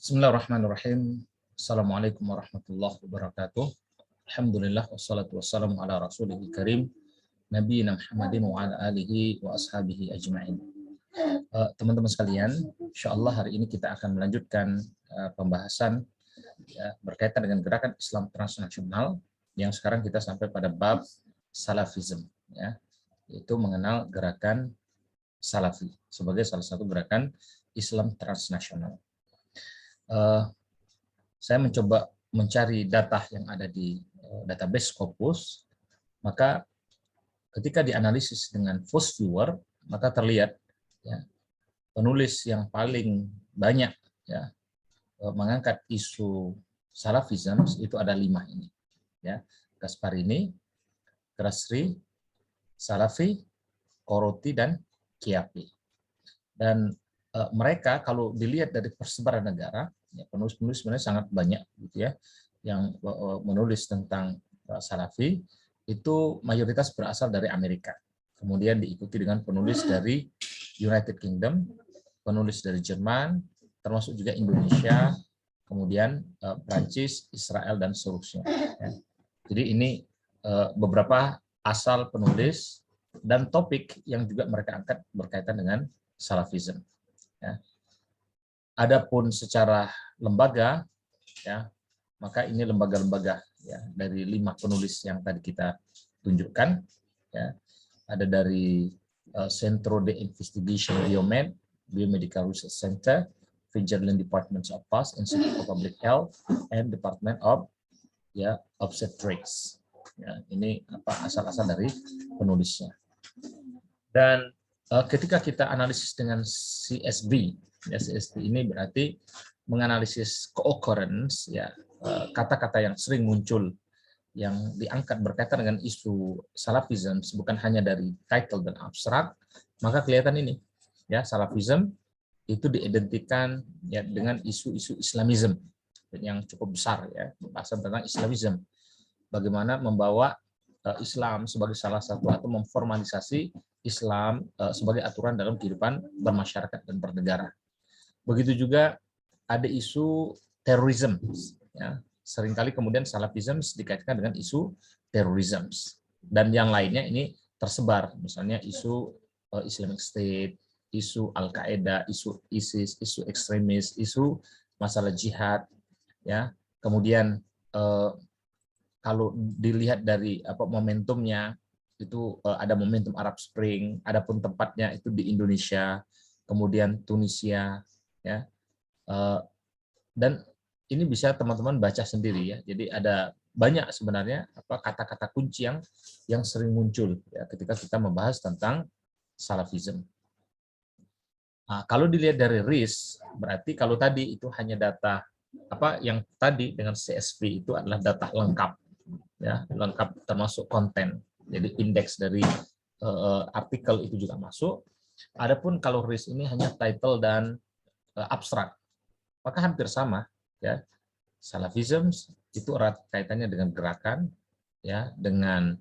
Bismillahirrahmanirrahim. Assalamualaikum warahmatullahi wabarakatuh. Alhamdulillah wassalatu wassalamu ala rasulihil karim nabiyina Muhammadin wa ala alihi wa ashabihi ajma'in. Teman-teman sekalian, insyaallah hari ini kita akan melanjutkan pembahasan berkaitan dengan gerakan Islam transnasional yang sekarang kita sampai pada bab salafism, ya, yaitu mengenal gerakan salafi sebagai salah satu gerakan Islam transnasional. Saya mencoba mencari data yang ada di database Scopus, maka ketika dianalisis dengan Fast Viewer, maka terlihat ya, penulis yang paling banyak ya, mengangkat isu salafism itu ada 5 ini, ya, Gasparini, Grasri, Salafi, Koroti, dan Chiappe. Dan mereka kalau dilihat dari persebaran negara, ya, penulis-penulis sebenarnya sangat banyak gitu ya, yang menulis tentang Salafi itu mayoritas berasal dari Amerika. Kemudian diikuti dengan penulis dari United Kingdom, penulis dari Jerman, termasuk juga Indonesia, kemudian Prancis, Israel, dan seterusnya. Ya. Jadi ini beberapa asal penulis dan topik yang juga mereka angkat berkaitan dengan Salafism. Ya. Adapun secara lembaga, ya, maka ini lembaga-lembaga ya, dari 5 penulis yang tadi kita tunjukkan. Ya. Ada dari Centro de Investigation Biomed, Biomedical Research Center, Fitzgerald Department of Past, Institute of Public Health, and Department of Obstetrics. Ya, ini asal-asal dari penulisnya. Dan ketika kita analisis dengan CSV, ya, CSV ini berarti menganalisis co-occurrence, ya, kata-kata yang sering muncul yang diangkat berkaitan dengan isu salafism bukan hanya dari title dan abstrak, maka kelihatan ini, ya, salafism itu diidentikan ya dengan isu-isu Islamism yang cukup besar, ya, pembahasan tentang Islamism, bagaimana membawa Islam sebagai salah satu atau memformalisasi Islam sebagai aturan dalam kehidupan bermasyarakat dan bernegara. Begitu juga ada isu terorisme, ya. Seringkali kemudian salafism dikaitkan dengan isu terorisme, dan yang lainnya ini tersebar, misalnya isu Islamic State, isu Al-Qaeda, isu ISIS, isu ekstremis, isu masalah jihad, ya. Kemudian kalau dilihat dari momentumnya itu ada momentum Arab Spring, adapun tempatnya itu di Indonesia, kemudian Tunisia, ya. Dan ini bisa teman-teman baca sendiri, ya. Jadi ada banyak sebenarnya kata-kata kunci yang sering muncul ya ketika kita membahas tentang salafism. Nah, kalau dilihat dari risk, berarti kalau tadi itu hanya data yang tadi dengan CSV itu adalah data lengkap, ya, lengkap termasuk konten. Jadi indeks dari artikel itu juga masuk. Adapun kalau risk ini hanya title dan abstrak, maka hampir sama, ya. Salafism itu erat kaitannya dengan gerakan, ya, dengan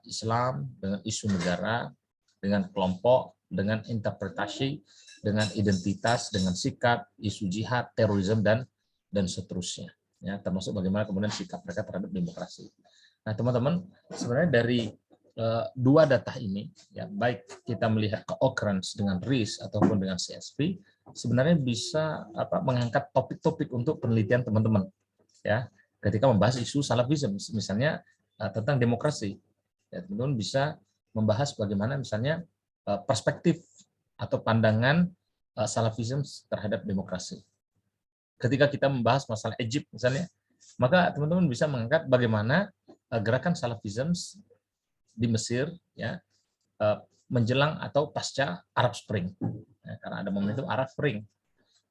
Islam, dengan isu negara, dengan kelompok, dengan interpretasi, dengan identitas, dengan sikap, isu jihad, terorisme, dan seterusnya, ya, termasuk bagaimana kemudian sikap mereka terhadap demokrasi. Nah, teman-teman, sebenarnya dari dua data ini, ya, baik kita melihat co-occurrence dengan RIS ataupun dengan CSV, sebenarnya bisa mengangkat topik-topik untuk penelitian teman-teman, ya, ketika membahas isu salafism, misalnya tentang demokrasi, ya, teman-teman bisa membahas bagaimana misalnya perspektif atau pandangan salafism terhadap demokrasi. Ketika kita membahas masalah Egypt misalnya, maka teman-teman bisa mengangkat bagaimana gerakan salafism di Mesir, ya, menjelang atau pasca Arab Spring, ya, karena ada momentum Arab Spring,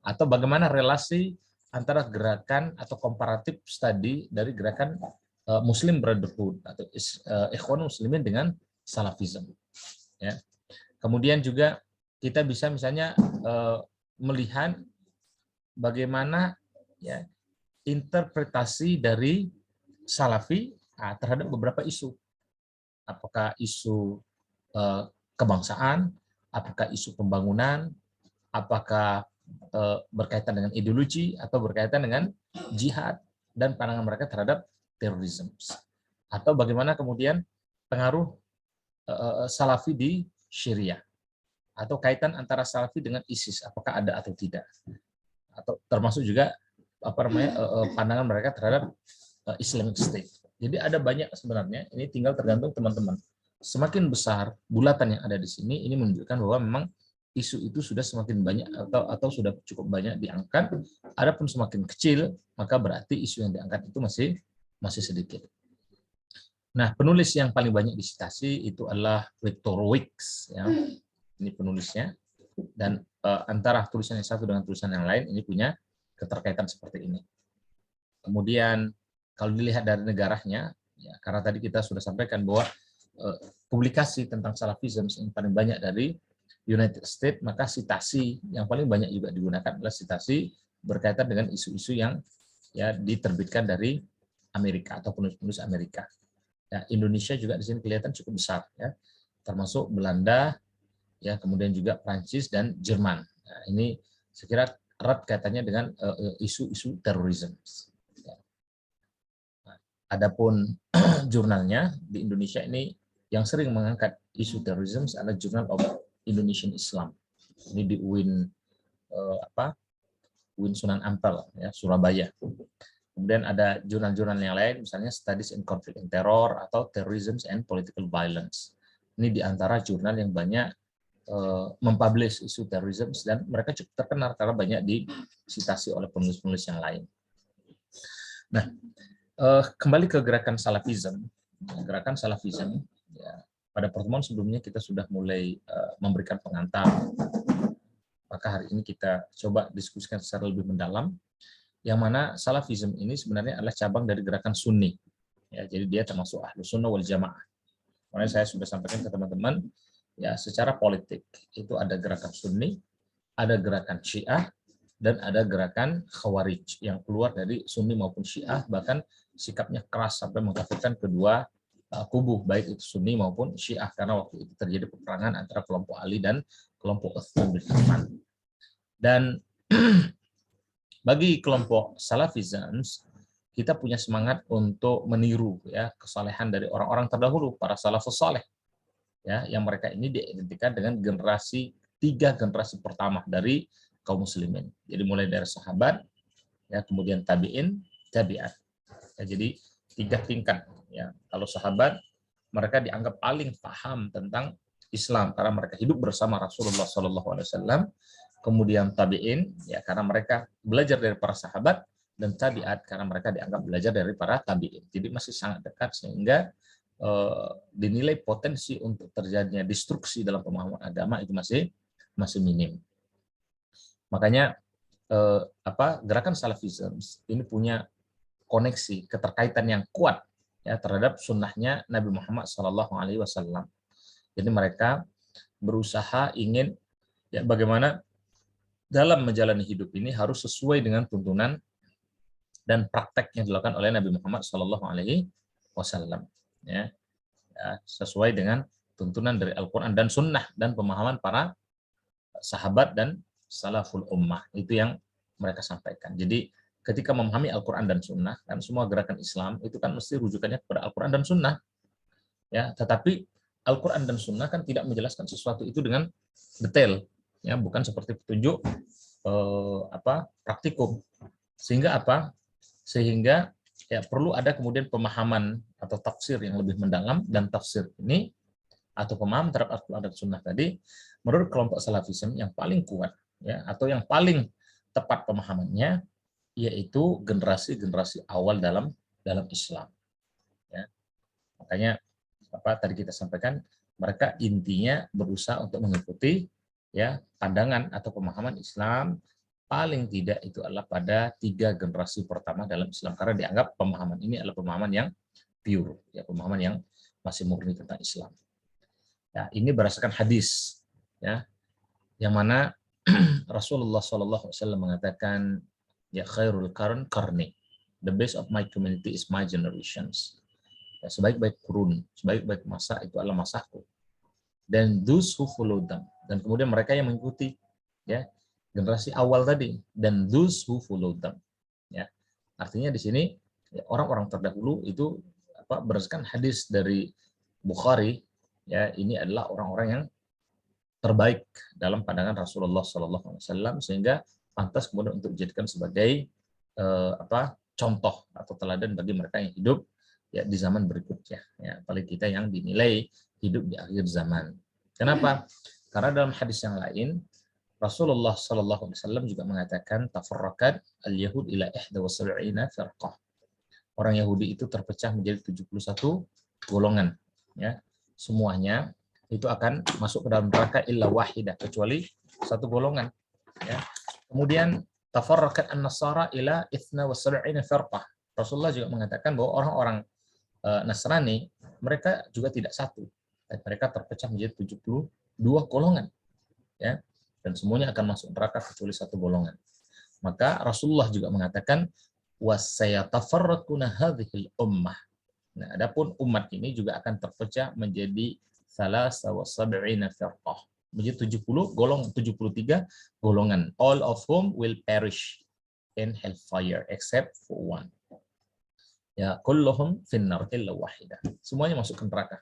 atau bagaimana relasi antara gerakan atau komparatif studi dari gerakan Muslim Brotherhood atau Ikhwan Muslimin dengan Salafism, ya. Kemudian juga kita bisa misalnya melihat bagaimana, ya, interpretasi dari Salafi terhadap beberapa isu. Apakah isu kebangsaan, apakah isu pembangunan, apakah berkaitan dengan ideologi atau berkaitan dengan jihad dan pandangan mereka terhadap terorisme, atau bagaimana kemudian pengaruh Salafi di Syria, atau kaitan antara Salafi dengan ISIS, apakah ada atau tidak, atau termasuk juga pandangan mereka terhadap Islamic State. Jadi ada banyak sebenarnya, ini tinggal tergantung teman-teman. Semakin besar bulatan yang ada di sini, ini menunjukkan bahwa memang isu itu sudah semakin banyak atau sudah cukup banyak diangkat. Adapun semakin kecil, maka berarti isu yang diangkat itu masih sedikit. Nah, penulis yang paling banyak disitasi itu adalah Victor Wicks, ya. Ini penulisnya, dan antara tulisan yang satu dengan tulisan yang lain ini punya keterkaitan seperti ini. Kemudian kalau dilihat dari negaranya, ya, karena tadi kita sudah sampaikan bahwa publikasi tentang Salafism yang paling banyak dari United States, maka citasi yang paling banyak juga digunakan adalah citasi berkaitan dengan isu-isu yang ya diterbitkan dari Amerika atau penulis-penulis Amerika. Ya, Indonesia juga di sini kelihatan cukup besar, ya, termasuk Belanda, ya, kemudian juga Prancis dan Jerman. Nah, ini saya kira erat kaitannya dengan isu-isu terorisme. Ya. Nah, adapun jurnalnya di Indonesia ini yang sering mengangkat isu terorisme adalah Journal of Indonesian Islam. Ini di UIN UIN Sunan Ampel, ya, Surabaya. Kemudian ada jurnal-jurnal yang lain, misalnya Studies in Conflict and Terror atau Terrorism and Political Violence. Ini di antara jurnal yang banyak mempublish isu terorisme, dan mereka cukup terkenal karena banyak disitasi oleh penulis-penulis yang lain. Nah, kembali ke gerakan Salafism. Gerakan Salafism, ya, pada pertemuan sebelumnya kita sudah mulai memberikan pengantar. Maka hari ini kita coba diskusikan secara lebih mendalam, yang mana Salafism ini sebenarnya adalah cabang dari gerakan Sunni. Ya, jadi dia termasuk Ahlus Sunnah wal Jamaah. Makanya saya sudah sampaikan ke teman-teman, ya, secara politik itu ada gerakan Sunni, ada gerakan Syiah, dan ada gerakan Khawarij yang keluar dari Sunni maupun Syiah, bahkan sikapnya keras sampai mengkafirkan kedua kubu, baik itu Sunni maupun Syiah, karena waktu itu terjadi peperangan antara kelompok Ali dan kelompok Uthman bin Affan. Dan bagi kelompok Salafism, kita punya semangat untuk meniru, ya, kesalehan dari orang-orang terdahulu, para salafus saleh, ya, yang mereka ini diidentikan dengan tiga generasi pertama dari kaum muslimin. Jadi mulai dari sahabat, ya, kemudian tabi'in, tabi'at. Ya, jadi 3 tingkat. Ya, kalau sahabat, mereka dianggap paling paham tentang Islam karena mereka hidup bersama Rasulullah SAW. Kemudian tabi'in, ya, karena mereka belajar dari para sahabat, dan tabi'at karena mereka dianggap belajar dari para tabi'in. Jadi masih sangat dekat, sehingga dinilai potensi untuk terjadinya destruksi dalam pemahaman agama itu masih minim. Makanya gerakan Salafism ini punya koneksi keterkaitan yang kuat, ya, terhadap sunnahnya Nabi Muhammad SAW. Jadi mereka berusaha ingin, ya, bagaimana dalam menjalani hidup ini harus sesuai dengan tuntunan dan praktek yang dilakukan oleh Nabi Muhammad SAW. Ya, sesuai dengan tuntunan dari Al-Quran dan Sunnah dan pemahaman para sahabat dan salaful ummah. Itu yang mereka sampaikan. Jadi ketika memahami Al-Quran dan Sunnah, kan semua gerakan Islam itu kan mesti rujukannya kepada Al-Quran dan Sunnah. Ya, tetapi Al-Quran dan Sunnah kan tidak menjelaskan sesuatu itu dengan detail, ya, bukan seperti petunjuk praktikum. Sehingga ya perlu ada kemudian pemahaman atau tafsir yang lebih mendalam, dan tafsir ini atau pemahaman terhadap Al-Quran dan Sunnah tadi, menurut kelompok Salafism yang paling kuat, ya, atau yang paling tepat pemahamannya, yaitu generasi-generasi awal dalam Islam. Ya. Makanya tadi kita sampaikan, mereka intinya berusaha untuk mengikuti, ya, pandangan atau pemahaman Islam paling tidak itu adalah pada 3 generasi pertama dalam Islam, karena dianggap pemahaman ini adalah pemahaman yang pure, ya, pemahaman yang masih murni tentang Islam. Ya, ini berdasarkan hadis, ya, yang mana Rasulullah SAW mengatakan, ya, khairul qarn qarni, the best of my community is my generations. Ya, sebaik-baik kurun, sebaik-baik masa itu adalah masaku. Dan those who follow them, dan kemudian mereka yang mengikuti, ya, generasi awal tadi, dan those who follow them. Ya, artinya di sini ya, orang-orang terdahulu itu berdasarkan hadis dari Bukhari, ya ini adalah orang-orang yang terbaik dalam pandangan Rasulullah SAW, sehingga pantas kemudian untuk dijadikan sebagai contoh atau teladan bagi mereka yang hidup ya di zaman berikutnya, ya apalagi kita yang dinilai hidup di akhir zaman. Kenapa? Karena dalam hadis yang lain Rasulullah SAW juga mengatakan tafarraqat al-yahud ila 71 firqah. Orang Yahudi itu terpecah menjadi 71 golongan, ya. Semuanya itu akan masuk ke dalam neraka illa wahidah, kecuali satu golongan, ya. Kemudian tafarraqat an-nasara ila 72 firqah. Rasulullah juga mengatakan bahwa orang-orang Nasrani mereka juga tidak satu. Mereka terpecah menjadi 72 golongan, ya. Dan semuanya akan masuk neraka kecuali satu golongan. Maka Rasulullah juga mengatakan wasayatafarraquna hadhil ummah. Nah, adapun umat ini juga akan terpecah menjadi 73 firqah. Menjadi 73 golongan. All of whom will perish in hellfire except for one. Ya, kulluhum finnar illa wahidah. Semuanya masuk ke neraka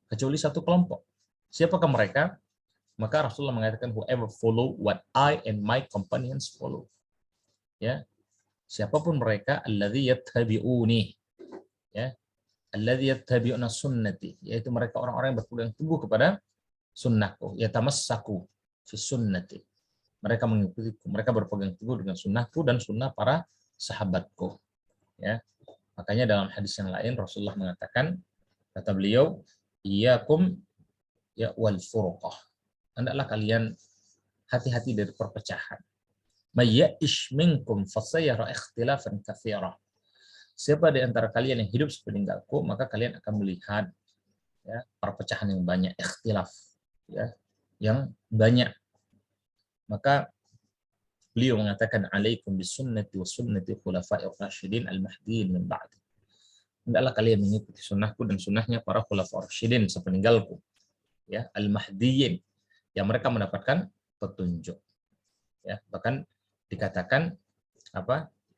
kecuali satu kelompok. Siapakah mereka? Maka Rasulullah mengatakan whoever follow what I and my companions follow. Ya. Siapapun mereka alladzi yattabi'uni. Ya. Alladzi yattabi'una sunnati, yaitu mereka orang-orang yang berpegang teguh kepada sunnahku, yatamassaku fi sunnati. Mereka mengikuti, mereka berpegang teguh dengan sunnahku dan sunnah para sahabatku. Ya. Makanya dalam hadis yang lain Rasulullah mengatakan, kata beliau, iyyakum ya wal furqah. Hendaklah kalian hati-hati dari perpecahan. May ya'ish minkum fasayara ikhtilafan katsira. Siapa di antara kalian yang hidup sepeninggalku, maka kalian akan melihat ya, perpecahan yang banyak, ikhtilaf, ya, yang banyak. Maka beliau mengatakan alaikum bisunnati wa sunnati khulafa'ir rasyidin al-mahdiyyin min ba'di. Hendaklah kalian mengikuti sunnahku dan sunnahnya para khulafa'ir rasyidin sepeninggalku, ya, al-mahdiyyin, yang mereka mendapatkan petunjuk. Ya, bahkan dikatakan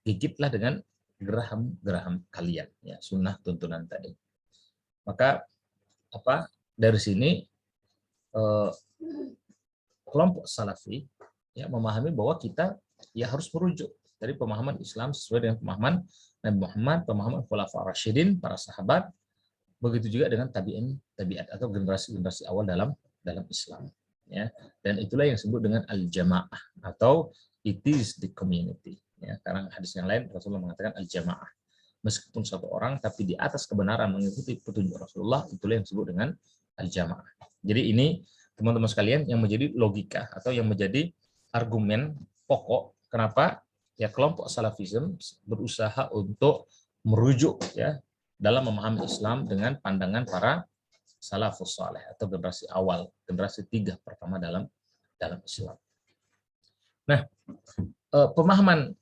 gigitlah dengan geraham kalian, ya, sunnah tuntunan tadi. Maka dari sini kelompok salafi ya memahami bahwa kita ya harus merujuk dari pemahaman Islam sesuai dengan pemahaman Nabi Muhammad, pemahaman khulafaur rasyidin, para sahabat, begitu juga dengan tabi'at atau generasi-generasi awal dalam Islam, ya. Dan itulah yang disebut dengan al-jamaah atau it is the community, ya. Karena hadis yang lain Rasulullah mengatakan al-jamaah, meskipun satu orang tapi di atas kebenaran mengikuti petunjuk Rasulullah, itulah yang disebut dengan al-jamaah. Jadi ini teman-teman sekalian yang menjadi logika atau yang menjadi argumen pokok kenapa ya kelompok salafisme berusaha untuk merujuk ya dalam memahami Islam dengan pandangan para salafus saleh atau generasi awal, generasi 3 pertama dalam Islam. Nah, pemahaman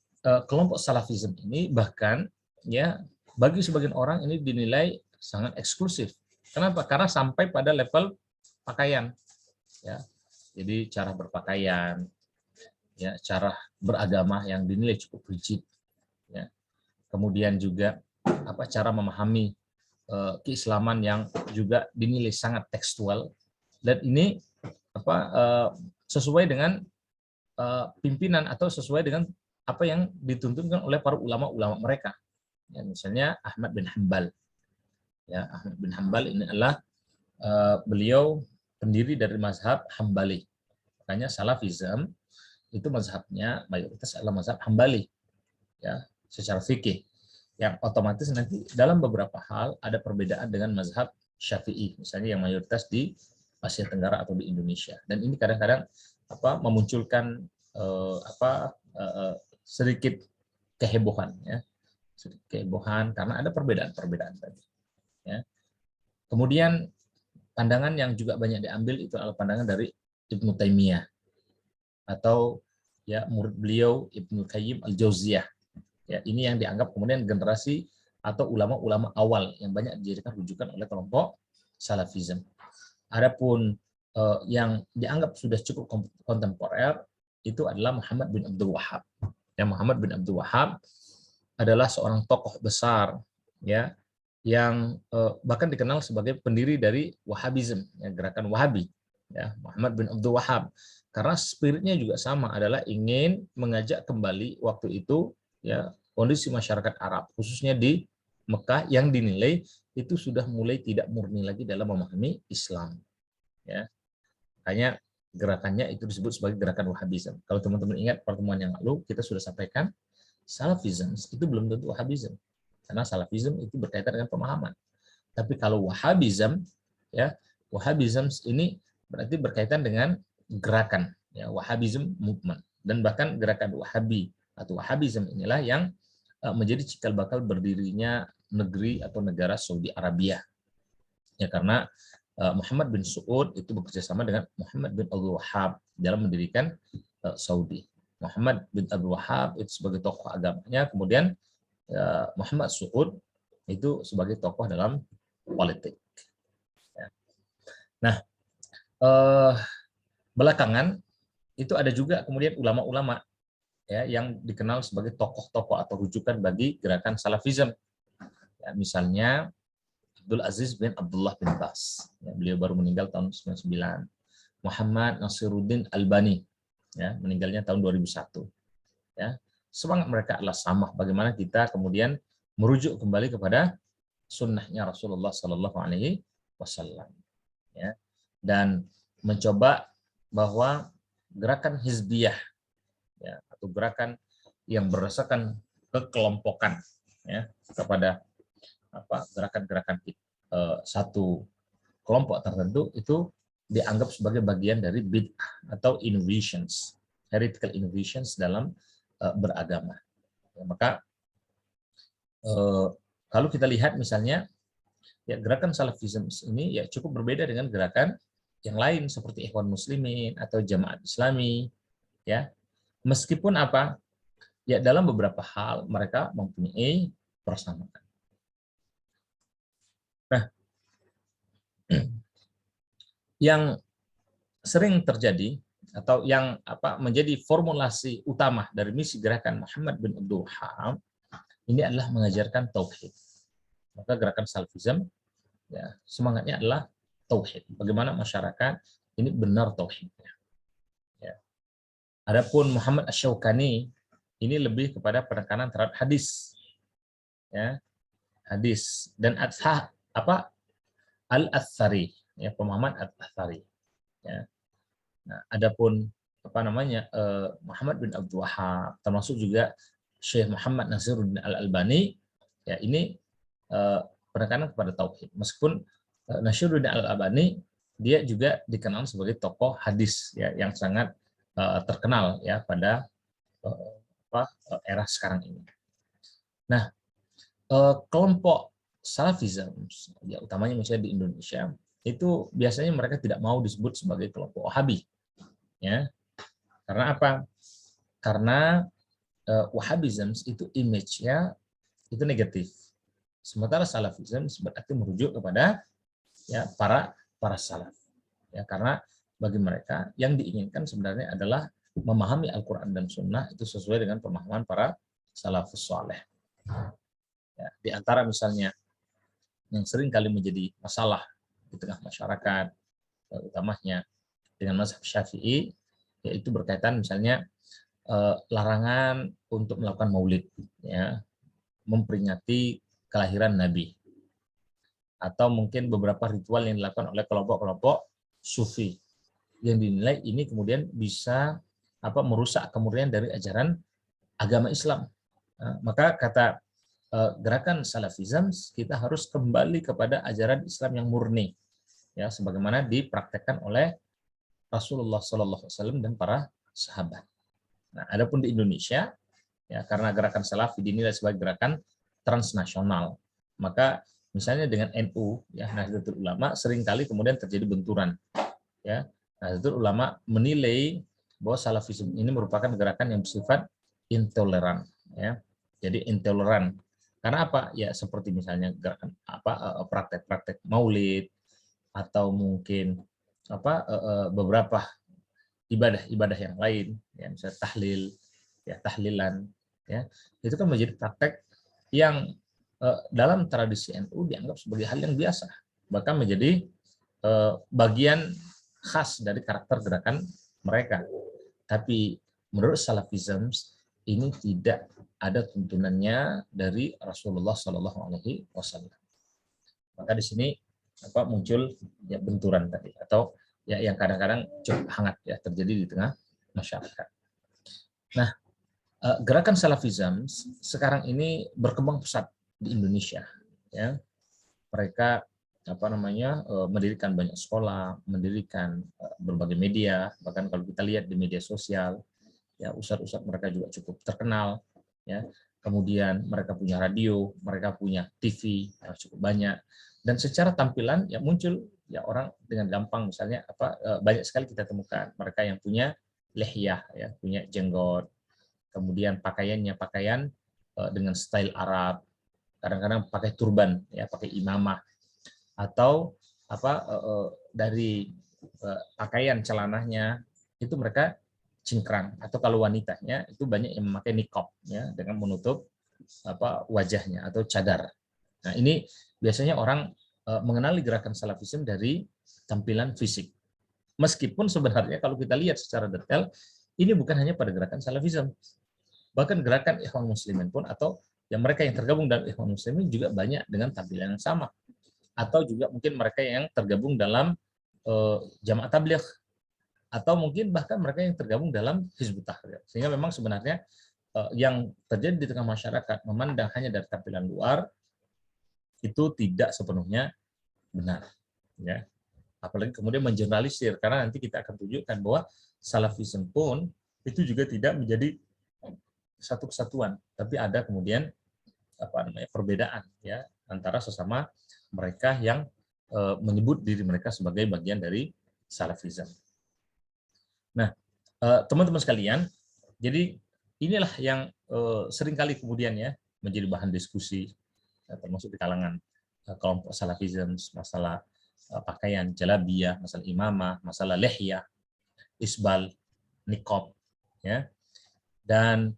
kelompok salafisme ini bahkan ya bagi sebagian orang ini dinilai sangat eksklusif. Kenapa? Karena sampai pada level pakaian, ya. Jadi cara berpakaian, ya, cara beragama yang dinilai cukup rigid, ya. Kemudian juga cara memahami keislaman yang juga dinilai sangat tekstual, dan ini sesuai dengan pimpinan atau sesuai dengan apa yang dituntunkan oleh para ulama-ulama mereka. Ya, misalnya Ahmad bin Hanbal. Ya, Ahmad bin Hanbal ini adalah beliau pendiri dari mazhab Hambali. Makanya Salafism itu mazhabnya mayoritas adalah mazhab Hambali, ya, secara fikih. Yang otomatis nanti dalam beberapa hal ada perbedaan dengan mazhab Syafi'i, misalnya yang mayoritas di Asia Tenggara atau di Indonesia. Dan ini kadang-kadang memunculkan sedikit kehebohan, ya, sedikit kehebohan karena ada perbedaan-perbedaan tadi. Ya. Kemudian pandangan yang juga banyak diambil itu adalah pandangan dari Ibnu Taimiyah atau ya murid beliau Ibnu Qayyim al-Jauziyah. Ya, ini yang dianggap kemudian generasi atau ulama-ulama awal yang banyak dijadikan rujukan oleh kelompok Salafism. Adapun yang dianggap sudah cukup kontemporer itu adalah Muhammad bin Abdul Wahhab. Ya, Muhammad bin Abdul Wahhab adalah seorang tokoh besar, ya, yang bahkan dikenal sebagai pendiri dari Wahhabism, ya, gerakan Wahabi, ya, Muhammad bin Abdul Wahhab. Karena spiritnya juga sama, adalah ingin mengajak kembali waktu itu, ya, kondisi masyarakat Arab, khususnya di Mekah, yang dinilai itu sudah mulai tidak murni lagi dalam memahami Islam. Ya, hanya gerakannya itu disebut sebagai gerakan Wahhabism. Kalau teman-teman ingat pertemuan yang lalu, kita sudah sampaikan Salafism itu belum tentu Wahhabism, karena Salafism itu berkaitan dengan pemahaman. Tapi kalau Wahhabism, ya, Wahhabism ini berarti berkaitan dengan gerakan, ya, Wahhabism movement, dan bahkan gerakan Wahhabi atau Wahhabism inilah yang menjadi cikal bakal berdirinya negeri atau negara Saudi Arabia. Ya, karena Muhammad bin Saud itu bekerja sama dengan Muhammad bin Abdul Wahhab dalam mendirikan Saudi. Muhammad bin Abdul Wahhab itu sebagai tokoh agamanya, kemudian Muhammad Saud itu sebagai tokoh dalam politik. Nah, belakangan itu ada juga kemudian ulama-ulama, ya, yang dikenal sebagai tokoh-tokoh atau rujukan bagi gerakan Salafism. Ya, misalnya Abdul Aziz bin Abdullah bin Bas, ya, beliau baru meninggal tahun 99. Muhammad Nasiruddin Albani, ya, meninggalnya tahun 2001. Ya, semangat mereka adalah sama, bagaimana kita kemudian merujuk kembali kepada sunnahnya Rasulullah Sallallahu Alaihi Wasallam, ya, dan mencoba bahwa gerakan hizbiyah, ya, atau gerakan yang berdasarkan kekelompokan, ya, kepada gerakan-gerakan satu kelompok tertentu itu dianggap sebagai bagian dari bid'ah atau innovations, heretical innovations dalam beragama. Ya, maka kalau kita lihat misalnya, ya, gerakan Salafism ini ya cukup berbeda dengan gerakan yang lain seperti Ikhwan Muslimin atau Jamaat Islami, ya. Meskipun apa? Ya, dalam beberapa hal mereka mempunyai persamaan. Nah, yang sering terjadi atau yang menjadi formulasi utama dari misi gerakan Muhammad bin Abdul Wahhab ini adalah mengajarkan tauhid. Maka gerakan Salafism, ya, semangatnya adalah tauhid. Bagaimana masyarakat ini benar tauhidnya. Ya. Adapun Muhammad Asy-Syaukani ini lebih kepada penekanan terhadap hadis, ya, hadis dan al-athari, ya, pemahaman al-athari. Ya. Nah, adapun Muhammad bin Abdul Wahhab, termasuk juga Syekh Muhammad Nasiruddin Al-Albani, ya, ini penekanan kepada tauhid. Meskipun Nasiruddin Al-Albani dia juga dikenal sebagai tokoh hadis, ya, yang sangat terkenal, ya, pada era sekarang ini. Nah, kelompok Salafism, ya, utamanya misalnya di Indonesia, itu biasanya mereka tidak mau disebut sebagai kelompok Wahabi, ya. Karena apa? Karena Wahhabism itu image-nya itu negatif. Sementara Salafism berarti merujuk kepada, ya, para salaf. Ya, karena bagi mereka yang diinginkan sebenarnya adalah memahami Al-Qur'an dan Sunnah itu sesuai dengan pemahaman para salafus saleh. Ya, di antara misalnya yang sering kali menjadi masalah di tengah masyarakat, utamanya dengan mazhab Syafi'i, yaitu berkaitan misalnya larangan untuk melakukan maulid, ya, memperingati kelahiran Nabi, atau mungkin beberapa ritual yang dilakukan oleh kelompok-kelompok sufi yang dinilai ini kemudian bisa merusak kemurnian dari ajaran agama Islam. Nah, maka kata gerakan Salafism, kita harus kembali kepada ajaran Islam yang murni, ya, sebagaimana dipraktekkan oleh Rasulullah SAW dan para sahabat. Nah, adapun di Indonesia, ya, karena gerakan Salafi dinilai sebagai gerakan transnasional, maka misalnya dengan NU, ya, Nahdlatul Ulama, seringkali kemudian terjadi benturan. Ya, Nahdlatul Ulama menilai bahwa Salafisme ini merupakan gerakan yang bersifat intoleran, ya. Jadi intoleran. Karena apa? Ya, seperti misalnya gerakan praktek-praktek maulid, atau mungkin beberapa ibadah-ibadah yang lain, ya misalnya tahlil, ya tahlilan, ya itu kan menjadi praktek yang dalam tradisi NU dianggap sebagai hal yang biasa, bahkan menjadi bagian khas dari karakter gerakan mereka. Tapi menurut Salafism ini tidak ada tuntunannya dari Rasulullah Shallallahu Alaihi Wasallam. Maka di sini muncul ya benturan tadi, atau ya yang kadang-kadang cukup hangat ya terjadi di tengah masyarakat. Nah, gerakan Salafism sekarang ini berkembang pesat di Indonesia. Ya, mereka mendirikan banyak sekolah, mendirikan berbagai media, bahkan kalau kita lihat di media sosial, ya ustadz-ustadz mereka juga cukup terkenal, ya. Kemudian mereka punya radio, mereka punya TV yang cukup banyak, dan secara tampilan ya muncul ya orang dengan gampang, misalnya banyak sekali kita temukan mereka yang punya lehyah, ya punya jenggot, kemudian pakaiannya pakaian dengan style Arab, kadang-kadang pakai turban, ya pakai imamah, atau dari pakaian celananya itu mereka cingkrang, atau kalau wanitanya itu banyak yang memakai niqab, ya dengan menutup wajahnya atau cadar. Nah, ini biasanya orang mengenali gerakan Salafism dari tampilan fisik. Meskipun sebenarnya kalau kita lihat secara detail, ini bukan hanya pada gerakan Salafism. Bahkan gerakan Ikhwan Muslimin pun, atau yang mereka yang tergabung dalam Ikhwan Muslimin juga banyak dengan tampilan yang sama. Atau juga mungkin mereka yang tergabung dalam Jamaah Tabligh, atau mungkin bahkan mereka yang tergabung dalam Hizbut Tahrir. Sehingga memang sebenarnya yang terjadi di tengah masyarakat memandang hanya dari tampilan luar itu tidak sepenuhnya benar, ya. Apalagi kemudian mengeneralisir, karena nanti kita akan tunjukkan bahwa Salafism pun itu juga tidak menjadi satu kesatuan, tapi ada kemudian perbedaan, ya, antara sesama mereka yang menyebut diri mereka sebagai bagian dari Salafism. Nah, teman-teman sekalian, jadi inilah yang seringkali kemudian ya menjadi bahan diskusi, termasuk di kalangan kelompok Salafism, masalah pakaian jalabiyah, masalah imamah, masalah lehyah, isbal, niqab, ya. Dan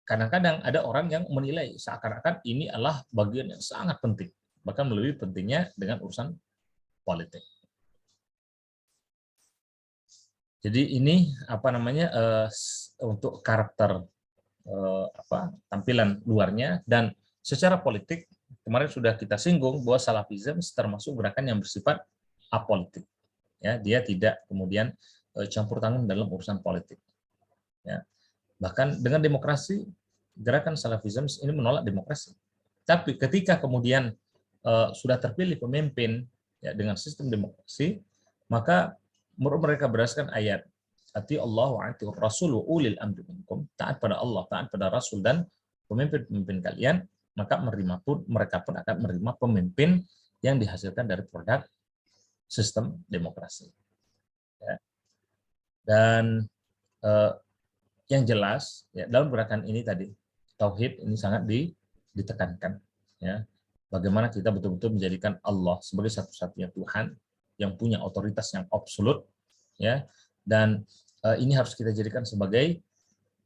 kadang-kadang ada orang yang menilai seakan-akan ini adalah bagian yang sangat penting, bahkan lebih pentingnya dengan urusan politik. Jadi ini untuk karakter tampilan luarnya, dan secara politik kemarin sudah kita singgung bahwa Salafism termasuk gerakan yang bersifat apolitik. Ya, dia tidak kemudian campur tangan dalam urusan politik. Ya. Bahkan dengan demokrasi, gerakan Salafism ini menolak demokrasi. Tapi ketika kemudian sudah terpilih pemimpin ya dengan sistem demokrasi, maka mereka berdasarkan ayat ati Allah wa ati Rasul wa ulil amri minkum, taat pada Allah, taat pada Rasul dan pemimpin-pemimpin kalian, maka mereka pun akan menerima pemimpin yang dihasilkan dari produk sistem demokrasi. Ya. Dan yang jelas ya, dalam gerakan ini tadi tauhid ini sangat ditekankan, ya. Bagaimana kita betul-betul menjadikan Allah sebagai satu-satunya Tuhan yang punya otoritas yang absolut, ya. Dan ini harus kita jadikan sebagai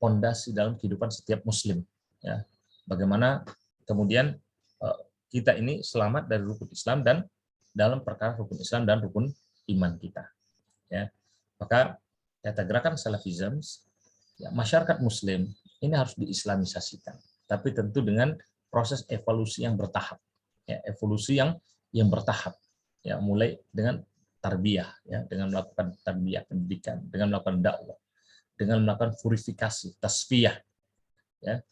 fondasi dalam kehidupan setiap muslim, ya. Bagaimana kemudian kita ini selamat dari rukun Islam dan dalam perkara rukun Islam dan rukun iman kita, ya. Maka kata gerakan Salafism, ya, masyarakat muslim ini harus diislamisasikan, tapi tentu dengan proses evolusi yang bertahap, ya, evolusi yang bertahap, ya, mulai dengan tarbiyah, ya, dengan melakukan tarbiyah pendidikan, dengan melakukan dakwah, dengan melakukan purifikasi, tasfiyah, ya,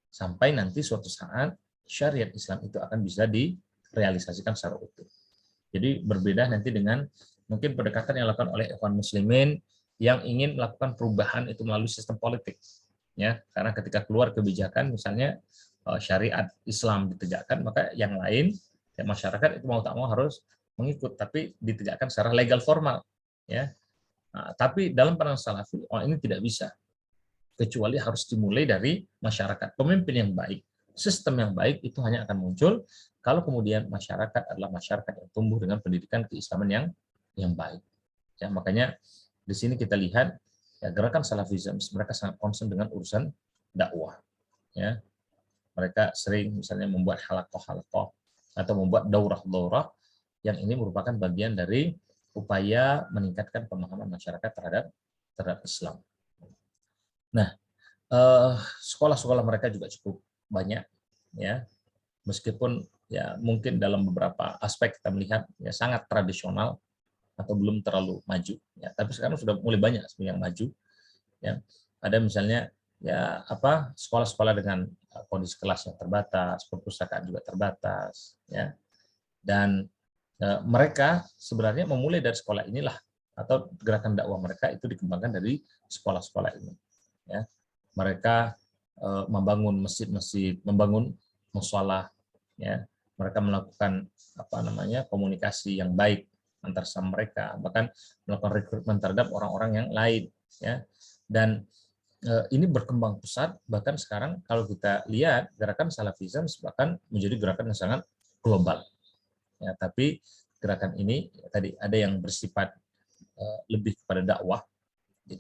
sampai nanti suatu saat syariat Islam itu akan bisa direalisasikan secara utuh. Jadi berbeda nanti dengan mungkin pendekatan yang dilakukan oleh Ikhwan Muslimin yang ingin melakukan perubahan itu melalui sistem politik, ya, karena ketika keluar kebijakan misalnya syariat Islam ditegakkan, maka yang lain ya, masyarakat itu mau tak mau harus mengikut, tapi ditegakkan secara legal formal, ya. Nah, tapi dalam pandangan Salafi ini tidak bisa, kecuali harus dimulai dari masyarakat. Pemimpin yang baik, sistem yang baik itu hanya akan muncul kalau kemudian masyarakat adalah masyarakat yang tumbuh dengan pendidikan keislaman yang baik. Ya, makanya di sini kita lihat ya, gerakan Salafism mereka sangat concern dengan urusan dakwah. Ya, mereka sering misalnya membuat halakoh-halakoh atau membuat daurah-daurah yang ini merupakan bagian dari upaya meningkatkan pemahaman masyarakat terhadap Islam. Nah, sekolah-sekolah mereka juga cukup banyak, ya, meskipun ya mungkin dalam beberapa aspek kita melihat ya sangat tradisional atau belum terlalu maju, ya, tapi sekarang sudah mulai banyak yang maju, ya. Ada misalnya ya apa sekolah-sekolah dengan kondisi kelas yang terbatas, perpustakaan juga terbatas, ya, dan mereka sebenarnya memulai dari sekolah inilah, atau gerakan dakwah mereka itu dikembangkan dari sekolah-sekolah ini, ya. Mereka membangun masjid-masjid, membangun mushola, ya. Mereka melakukan apa namanya komunikasi yang baik antar sama mereka, bahkan melakukan rekrutmen terhadap orang-orang yang lain, ya. Dan ini berkembang pesat, bahkan sekarang kalau kita lihat gerakan Salafism bahkan menjadi gerakan yang sangat global. Ya, tapi gerakan ini tadi ada yang bersifat lebih kepada dakwah,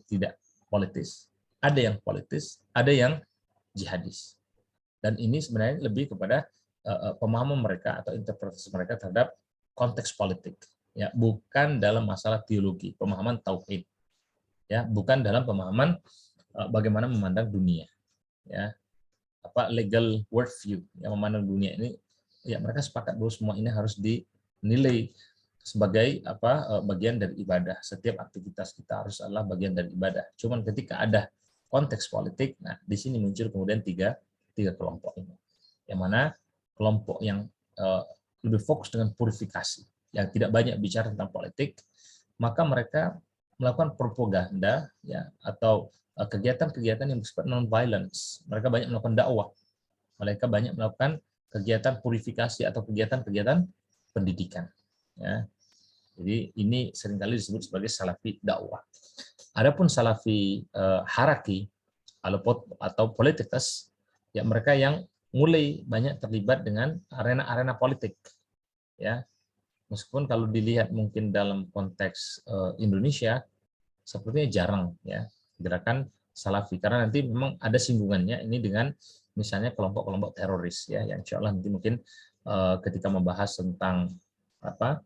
tidak politis. Ada yang politis, ada yang jihadis. Dan ini sebenarnya lebih kepada pemahaman mereka atau interpretasi mereka terhadap konteks politik. Ya, bukan dalam masalah teologi, pemahaman tauhid. Ya, bukan dalam pemahaman bagaimana memandang dunia. Ya, apa legal worldview yang memandang dunia ini, ya mereka sepakat bahwa semua ini harus dinilai sebagai apa bagian dari ibadah. Setiap aktivitas kita harus adalah bagian dari ibadah. Cuman ketika ada konteks politik, nah di sini muncul kemudian tiga kelompok ini. Yang mana kelompok yang lebih fokus dengan purifikasi, yang tidak banyak bicara tentang politik, maka mereka melakukan propaganda, ya, atau kegiatan-kegiatan yang bersifat non-violence. Mereka banyak melakukan dakwah. Mereka banyak melakukan kegiatan purifikasi atau kegiatan-kegiatan pendidikan. Ya. Jadi ini seringkali disebut sebagai salafi dakwah. Adapun salafi haraki atau politis, ya mereka yang mulai banyak terlibat dengan arena-arena politik. Ya. Meskipun kalau dilihat mungkin dalam konteks Indonesia sepertinya jarang, ya, gerakan Salafi, karena nanti memang ada singgungannya ini dengan misalnya kelompok-kelompok teroris, ya, yang insya Allah nanti mungkin ketika membahas tentang apa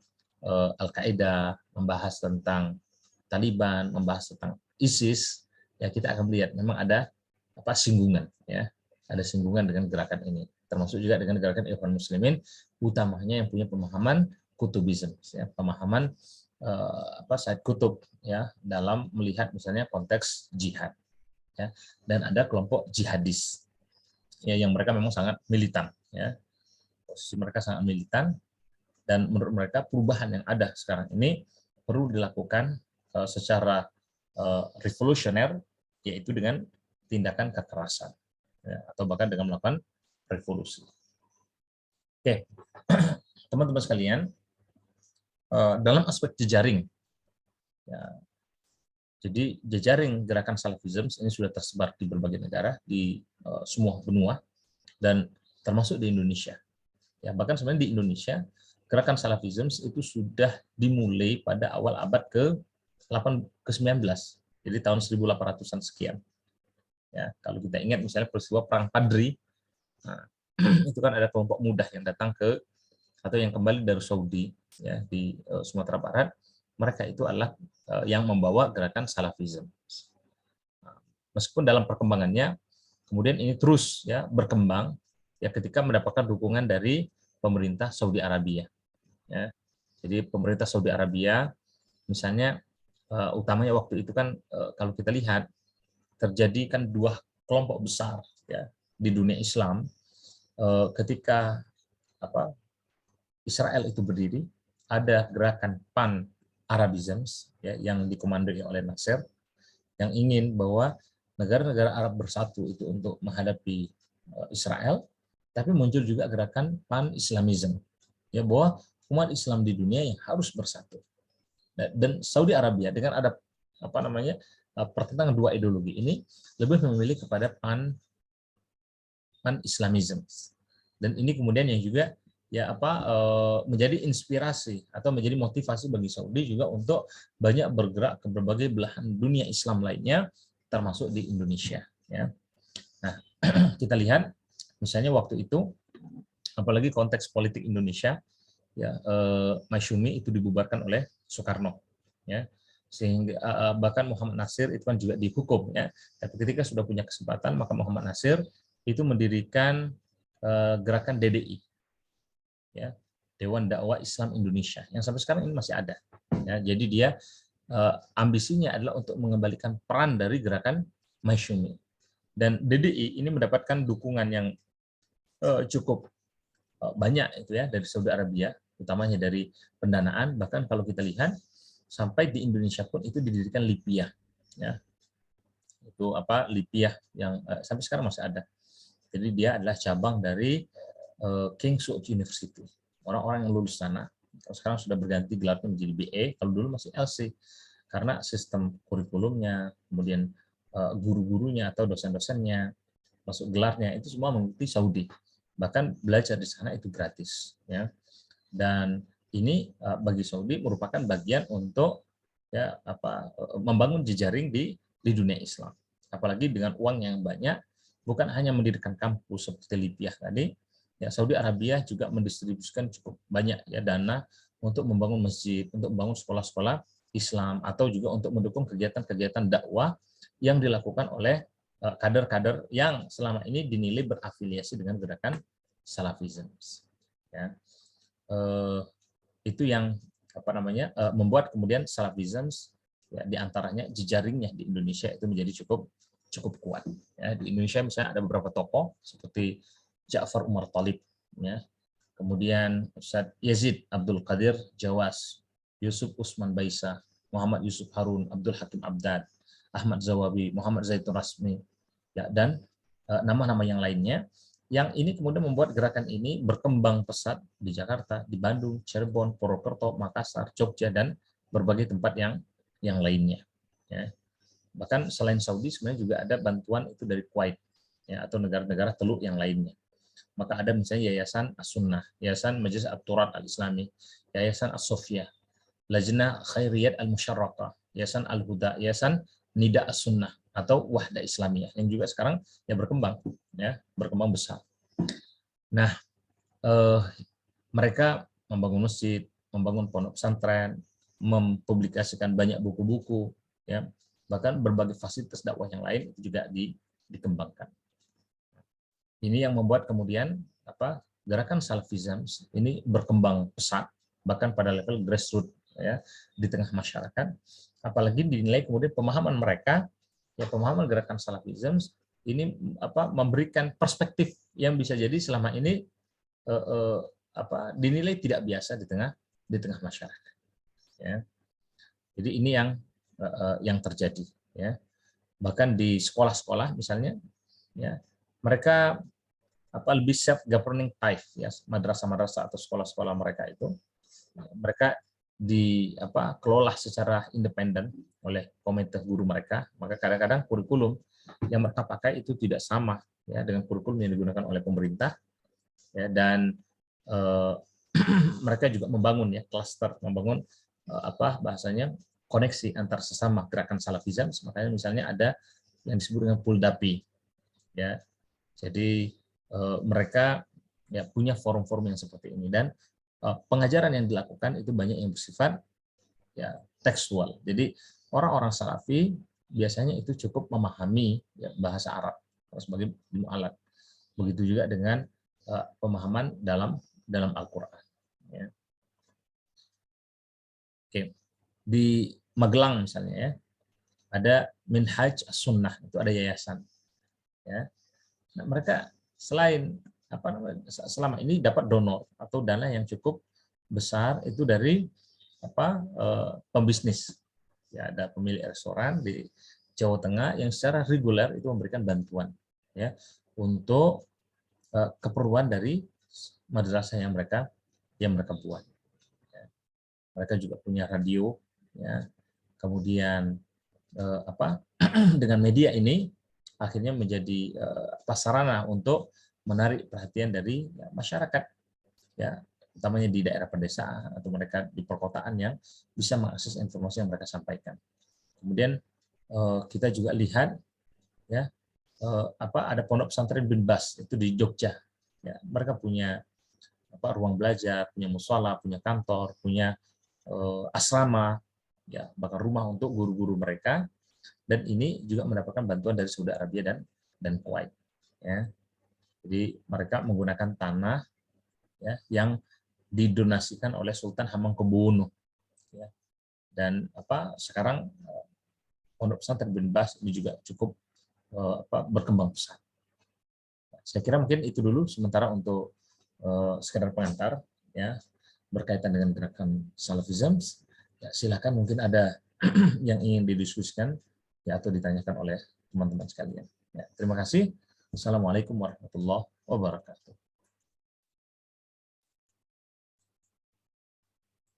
Al-Qaeda, membahas tentang Taliban, membahas tentang ISIS, ya kita akan melihat memang ada apa singgungan, ya, ada singgungan dengan gerakan ini, termasuk juga dengan gerakan Ikhwan Muslimin, utamanya yang punya pemahaman kutubisme, ya, pemahaman Said Kutub, ya, dalam melihat misalnya konteks jihad, ya, dan ada kelompok jihadis, ya, yang mereka memang sangat militan, ya, posisi mereka sangat militan, dan menurut mereka perubahan yang ada sekarang ini perlu dilakukan secara revolusioner, yaitu dengan tindakan kekerasan, ya, atau bahkan dengan melakukan revolusi. Oke, teman-teman sekalian, dalam aspek jejaring, ya, jadi jejaring gerakan Salafism ini sudah tersebar di berbagai negara, di semua benua, dan termasuk di Indonesia. Ya, bahkan sebenarnya di Indonesia gerakan Salafism itu sudah dimulai pada awal abad ke-19, jadi tahun 1800-an sekian. Ya, kalau kita ingat misalnya peristiwa Perang Padri, nah, itu kan ada kelompok mudah yang datang atau yang kembali dari Saudi, ya, di Sumatera Barat. Mereka itu adalah yang membawa gerakan Salafism. Meskipun dalam perkembangannya kemudian ini terus, ya, berkembang, ya, ketika mendapatkan dukungan dari pemerintah Saudi Arabia, ya. Jadi pemerintah Saudi Arabia misalnya utamanya waktu itu kan kalau kita lihat terjadi kan dua kelompok besar, ya, di dunia Islam ketika Israel itu berdiri, ada gerakan Pan-Arabism, ya, yang dikomandoi oleh Nasser, yang ingin bahwa negara-negara Arab bersatu itu untuk menghadapi Israel, tapi muncul juga gerakan Pan-Islamism, ya, bahwa umat Islam di dunia yang harus bersatu. Dan Saudi Arabia dengan ada pertentangan dua ideologi ini lebih memilih kepada Pan-Islamism. Dan ini kemudian yang juga menjadi inspirasi atau menjadi motivasi bagi Saudi juga untuk banyak bergerak ke berbagai belahan dunia Islam lainnya, termasuk di Indonesia. Ya. Nah, kita lihat misalnya waktu itu, apalagi konteks politik Indonesia, ya, Masyumi itu dibubarkan oleh Soekarno, ya, sehingga bahkan Muhammad Nasir itu kan juga dihukum, ya. Tapi ketika sudah punya kesempatan, maka Muhammad Nasir itu mendirikan gerakan DDI, ya, Dewan Dakwah Islam Indonesia, yang sampai sekarang ini masih ada. Ya, jadi dia ambisinya adalah untuk mengembalikan peran dari gerakan Masyumi. Dan DDI ini mendapatkan dukungan yang cukup banyak itu ya dari Saudi Arabia, utamanya dari pendanaan. Bahkan kalau kita lihat sampai di Indonesia pun itu didirikan Lipiyah, ya, itu Lipiyah yang sampai sekarang masih ada. Jadi dia adalah cabang dari King Saud University. Orang-orang yang lulus sana sekarang sudah berganti gelarnya menjadi BA, kalau dulu masih LC, karena sistem kurikulumnya, kemudian guru-gurunya atau dosen-dosennya, masuk gelarnya itu semua mengikuti Saudi. Bahkan belajar di sana itu gratis, ya. Dan ini bagi Saudi merupakan bagian untuk ya membangun jejaring di dunia Islam. Apalagi dengan uang yang banyak, bukan hanya mendirikan kampus seperti Lipiyah tadi, ya, Saudi Arabia juga mendistribusikan cukup banyak ya dana untuk membangun masjid, untuk membangun sekolah-sekolah Islam, atau juga untuk mendukung kegiatan-kegiatan dakwah yang dilakukan oleh kader-kader yang selama ini dinilai berafiliasi dengan gerakan Salafism. Ya. Itu yang membuat kemudian Salafism ya, diantaranya jejaringnya di Indonesia itu menjadi cukup kuat. Ya, di Indonesia misalnya ada beberapa tokoh seperti Ja'far Umar Thalib, ya, kemudian Ustadz Yazid Abdul Qadir Jawas, Yusuf Usman Baisa, Muhammad Yusuf Harun, Abdul Hakim Abdad, Ahmad Zawabi, Muhammad Zaitun Rasmi, ya, dan nama-nama yang lainnya, yang ini kemudian membuat gerakan ini berkembang pesat di Jakarta, di Bandung, Cirebon, Purwokerto, Makassar, Jogja, dan berbagai tempat yang lainnya. Ya. Bahkan selain Saudi sebenarnya juga ada bantuan itu dari Kuwait, ya, atau negara-negara Teluk yang lainnya. Maka ada misalnya Yayasan As-Sunnah, Yayasan Majelis At-Turat Al-Islami, Yayasan As-Sofia, Lajnah Khairiyat Al-Musyarraqah, Yayasan Al-Huda, Yayasan Nida As-Sunnah, atau Wahda Islamiyah, yang juga sekarang ya berkembang besar. Nah, mereka membangun masjid, membangun pondok pesantren, mempublikasikan banyak buku-buku, ya, bahkan berbagai fasilitas dakwah yang lain itu juga dikembangkan. Ini yang membuat kemudian gerakan Salafism ini berkembang pesat, bahkan pada level grassroots, ya, di tengah masyarakat. Apalagi dinilai kemudian pemahaman mereka, ya, pemahaman gerakan Salafism ini memberikan perspektif yang bisa jadi selama ini dinilai tidak biasa di tengah masyarakat. Ya. Jadi ini yang terjadi. Ya. Bahkan di sekolah-sekolah misalnya, ya, mereka lebih self governing type, ya, madrasah-madrasah atau sekolah-sekolah mereka itu mereka kelola secara independen oleh komite guru mereka. Maka kadang-kadang kurikulum yang mereka pakai itu tidak sama, ya, dengan kurikulum yang digunakan oleh pemerintah, ya, dan mereka juga membangun, ya, klaster, membangun bahasanya koneksi antar sesama gerakan Salafism. Makanya misalnya ada yang disebut dengan Puldapi, ya. Jadi mereka ya punya forum-forum yang seperti ini, dan pengajaran yang dilakukan itu banyak yang bersifat ya tekstual. Jadi orang-orang Salafi biasanya itu cukup memahami, ya, bahasa Arab sebagai mu'alaf. Begitu juga dengan pemahaman dalam Al-Quran. Ya. Oke. Di Magelang misalnya, ya, ada Minhaj As-Sunnah, itu ada yayasan. Ya. Nah, mereka selain selama ini dapat donor atau dana yang cukup besar itu dari pembisnis. Ya, ada pemilik restoran di Jawa Tengah yang secara reguler itu memberikan bantuan, ya, untuk keperluan dari madrasah yang mereka buat. Ya. Mereka juga punya radio, ya. Kemudian dengan media ini akhirnya menjadi sarana untuk menarik perhatian dari masyarakat, ya, utamanya di daerah pedesaan atau mereka di perkotaan yang bisa mengakses informasi yang mereka sampaikan. Kemudian kita juga lihat ya ada pondok pesantren bin Bas itu di Jogja. Ya, mereka punya ruang belajar, punya mushola, punya kantor, punya asrama, ya bahkan rumah untuk guru-guru mereka. Dan ini juga mendapatkan bantuan dari Saudi Arabia dan Kuwait. Ya. Jadi mereka menggunakan tanah ya, yang didonasikan oleh Sultan Hamengkubuwono. Ya. Dan sekarang pondok pesantren bin Bas ini juga cukup berkembang pesat. Saya kira mungkin itu dulu sementara untuk sekedar pengantar ya berkaitan dengan gerakan Salafism. Ya, silakan mungkin ada yang ingin didiskusikan ya atau ditanyakan oleh teman-teman sekalian. Ya, terima kasih. Assalamualaikum warahmatullahi wabarakatuh.